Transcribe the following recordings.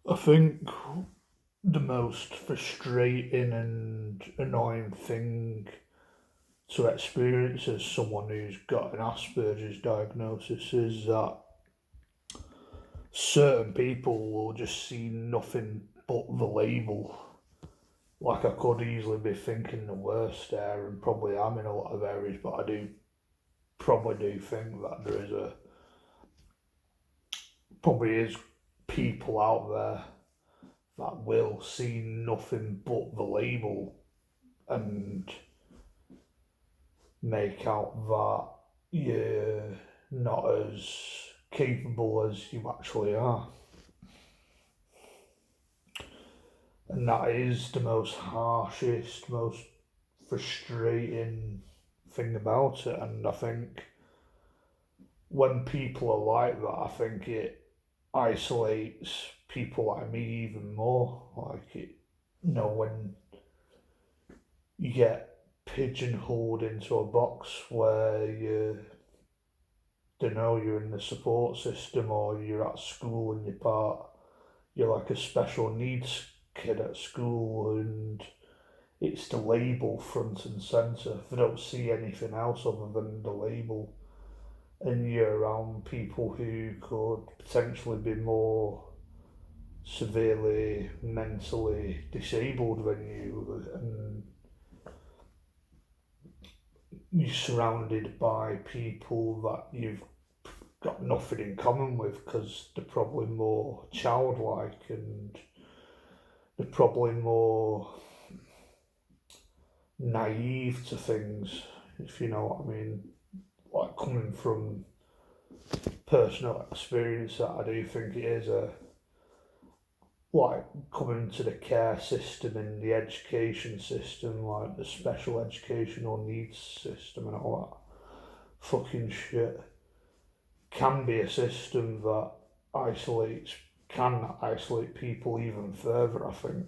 I think the most frustrating and annoying thing to experience as someone who's got an Asperger's diagnosis is that certain people will just see nothing but the label. Like I could easily be thinking the worst there, and probably am in a lot of areas, but I do probably do think that there is a probably is people out there that will see nothing but the label and make out that you're not as capable as you actually are. And that is the most harshest, most frustrating thing about it. And I think when people are like that, I think it isolates people like me even more. Like it, when you get pigeonholed into a box where you don't know you're in the support system or you're at school and you're like a special needs kid at school and it's the label front and centre. They don't see anything else other than the label, and you're around people who could potentially be more severely mentally disabled than you, and you're surrounded by people that you've got nothing in common with because they're probably more childlike and they're probably more naive to things, if you know what I mean. Like coming from personal experience, that I do think it is a like coming to the care system and the education system, like the special educational needs system and all that fucking shit, can be a system that isolates can isolate people even further, I think.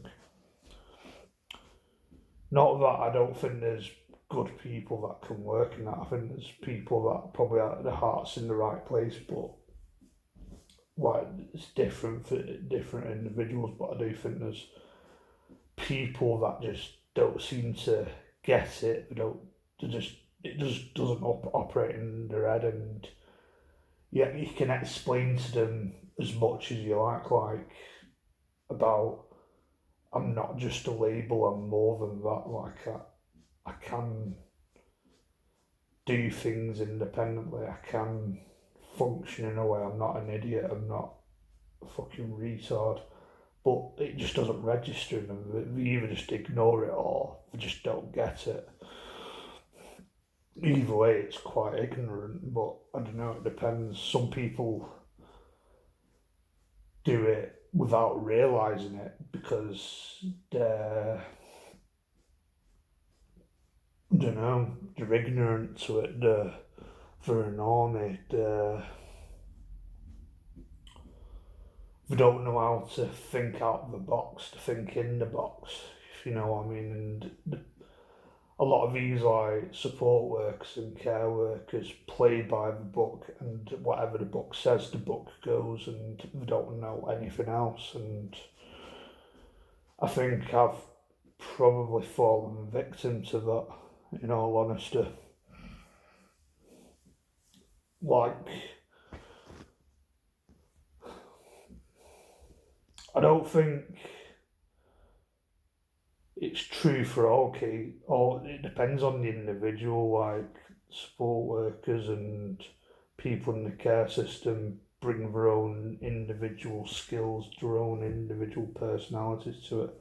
Not that I don't think there's good people that can work in that. I think there's people that probably have their hearts in the right place, but like it's different for different individuals. But I do think there's people that just don't seem to get it. They don't. They just it just doesn't operate in their head, and yeah, you can explain to them as much as you like about I'm not just a label. I'm more than that. Like I can do things independently. I can function in a way. I'm not an idiot. I'm not a fucking retard. But it just doesn't register in them. They either just ignore it or they just don't get it. Either way, it's quite ignorant, but I don't know, it depends. Some people do it without realising it because they're, I don't know, they're ignorant to it, they're a normie, they don't know how to think out of the box, to think in the box, if you know what I mean. And a lot of these like support workers and care workers play by the book, and whatever the book says, the book goes, and they don't know anything else. And I think I've probably fallen victim to that, in all honesty. Like, I don't think it's true for all kids, or it depends on the individual. Like, support workers and people in the care system bring their own individual skills, their own individual personalities to it.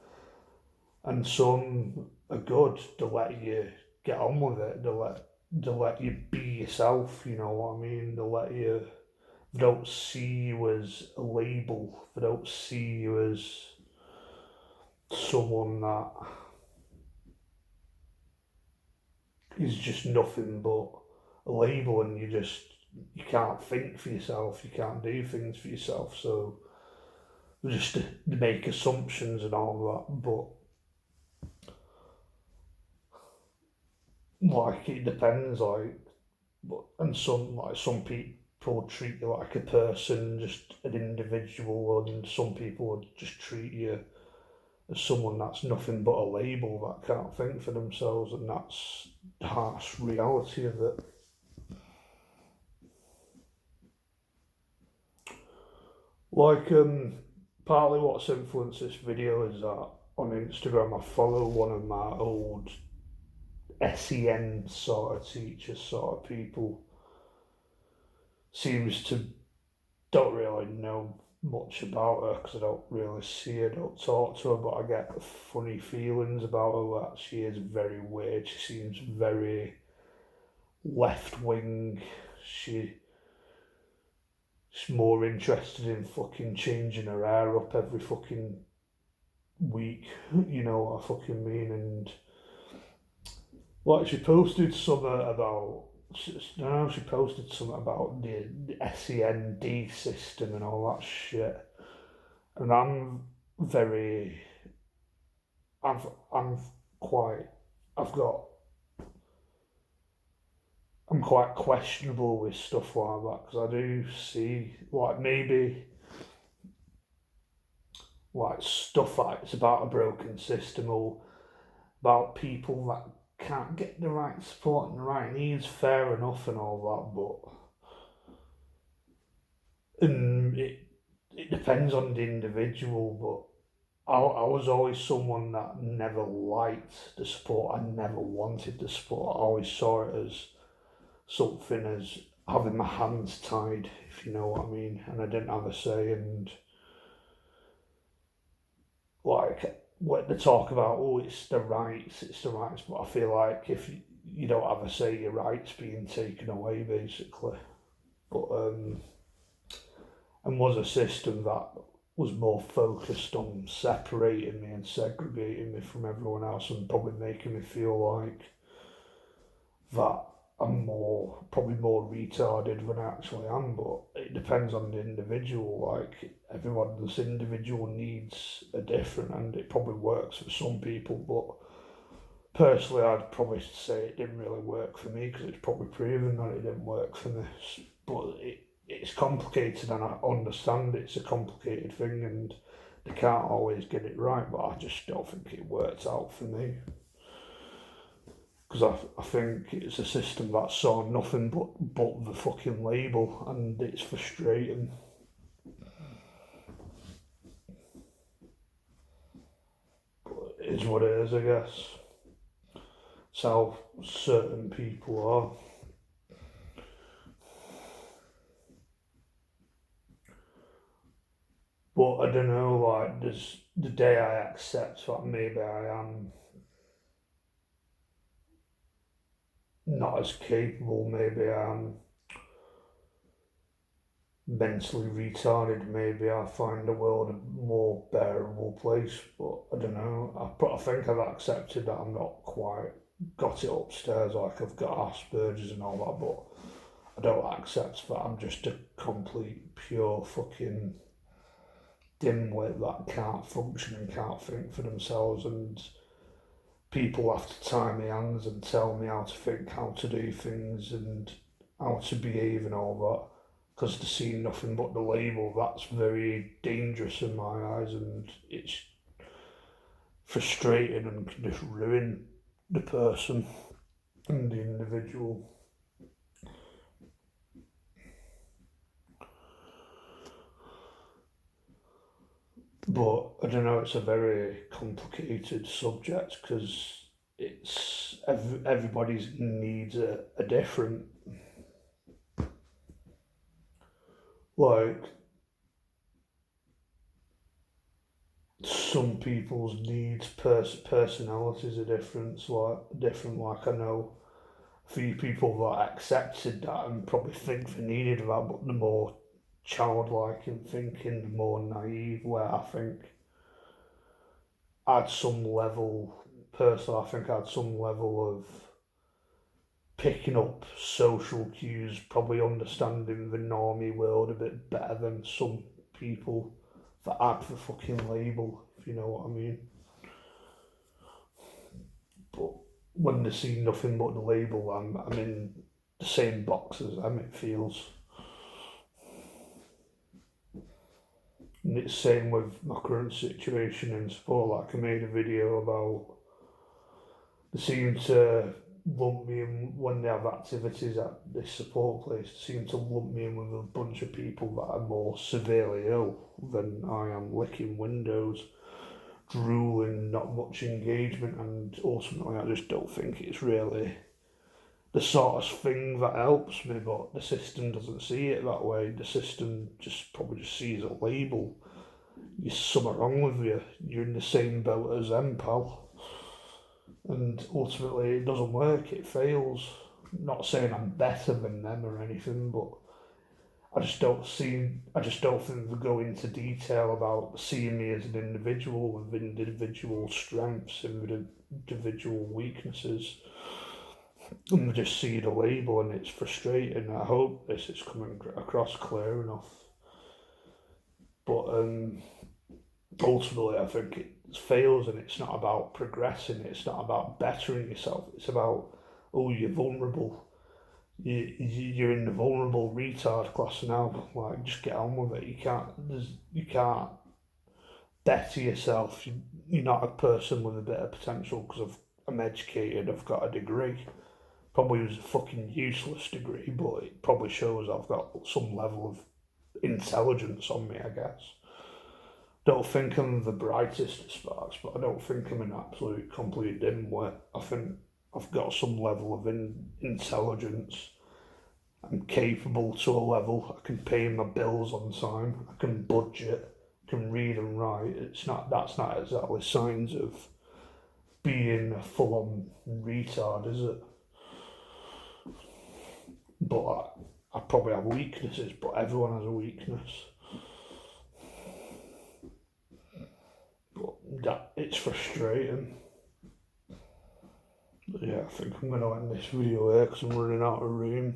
And some are good, they let you get on with it, they let you be yourself, you know what I mean? They don't see you as a label, they don't see you as someone that is just nothing but a label, and you can't think for yourself, you can't do things for yourself, so just to make assumptions and all that. But like it depends, like, but and some people people treat you like a person, just an individual, and some people would just treat you as someone that's nothing but a label that can't think for themselves, and that's the harsh reality of it. Like, partly what's influenced this video is that on Instagram I follow one of my old SEN sort of teachers, sort of people. Seems to don't really know much about her because I don't really see her, don't talk to her, but I get funny feelings about her that she is very weird. She seems very left wing. She's more interested in fucking changing her hair up every fucking week, you know what I fucking mean? And like she posted something about, no, she posted something about the SEND system and all that shit. And very, I'm quite, I've got, I'm quite questionable with stuff like that because I do see, like, maybe, like, stuff like it's about a broken system or about people that can't get the right support and the right needs, fair enough and all that, but it depends on the individual, but I was always someone that never liked the sport. I never wanted the sport. I always saw it as something as having my hands tied, if you know what I mean, and I didn't have a say. And like when they talk about, oh, it's the rights, but I feel like if you don't have a say, your rights being taken away, basically. But and was a system that was more focused on separating me and segregating me from everyone else and probably making me feel like that I'm probably more retarded than I actually am, but it depends on the individual. Like, everyone's individual needs are different and it probably works for some people, but personally I'd probably say it didn't really work for me because it's probably proven that it didn't work for me. But it's complicated and I understand it's a complicated thing and they can't always get it right, but I just don't think it worked out for me. Because I think it's a system that saw nothing but the fucking label and it's frustrating. But it is what it is, I guess. It's how certain people are. But I don't know, like, there's the day I accept that maybe I am not as capable, maybe I am mentally retarded, maybe I find the world a more bearable place, but I don't know. I think I've accepted that I'm not quite got it upstairs, like I've got Aspergers and all that, but I don't accept that I'm just a complete, pure fucking dimwit that can't function and can't think for themselves, and people have to tie my hands and tell me how to think, how to do things, and how to behave and all that. Because to see nothing but the label, that's very dangerous in my eyes, and it's frustrating and can just ruin the person and the individual. But I don't know, it's a very complicated subject because it's everybody's needs are different. Like, some people's needs, personalities are different. Like, I know a few people that accepted that and probably think they needed that, but the more childlike in thinking, the more naive, where I think at some level, personally, I think I had some level of picking up social cues, probably understanding the normie world a bit better than some people that add the fucking label, if you know what I mean. But when they see nothing but the label, I'm in the same box as them, it feels. And it's same with my current situation in sport. Like I made a video about they seem to lump me in when they have activities at this support place. They seem to lump me in with a bunch of people that are more severely ill than I am, licking windows, drooling, not much engagement, and ultimately I just don't think it's really the sort of thing that helps me, but the system doesn't see it that way. The system just probably just sees a label. There's something wrong with you. You're in the same boat as them, pal. And ultimately it doesn't work, it fails. Not saying I'm better than them or anything, but I just don't think they go into detail about seeing me as an individual with individual strengths and individual weaknesses. And they just see the label and it's frustrating. I hope this is coming across clear enough. But ultimately I think it fails, and it's not about progressing, it's not about bettering yourself, it's about, oh, you're vulnerable. You're in the vulnerable retard class now. Like, just get on with it. You can't better yourself. You're not a person with a bit of potential because I'm educated. I've got a degree. Probably was a fucking useless degree, but it probably shows I've got some level of intelligence on me, I guess. Don't think I'm the brightest of sparks, but I don't think I'm an absolute complete dimwit. I think I've got some level of intelligence. I'm capable to a level. I can pay my bills on time. I can budget. I can read and write. That's not exactly signs of being a full-on retard, is it? But I probably have weaknesses, but everyone has a weakness. But it's frustrating. But yeah, I think I'm going to end this video here because I'm running out of room.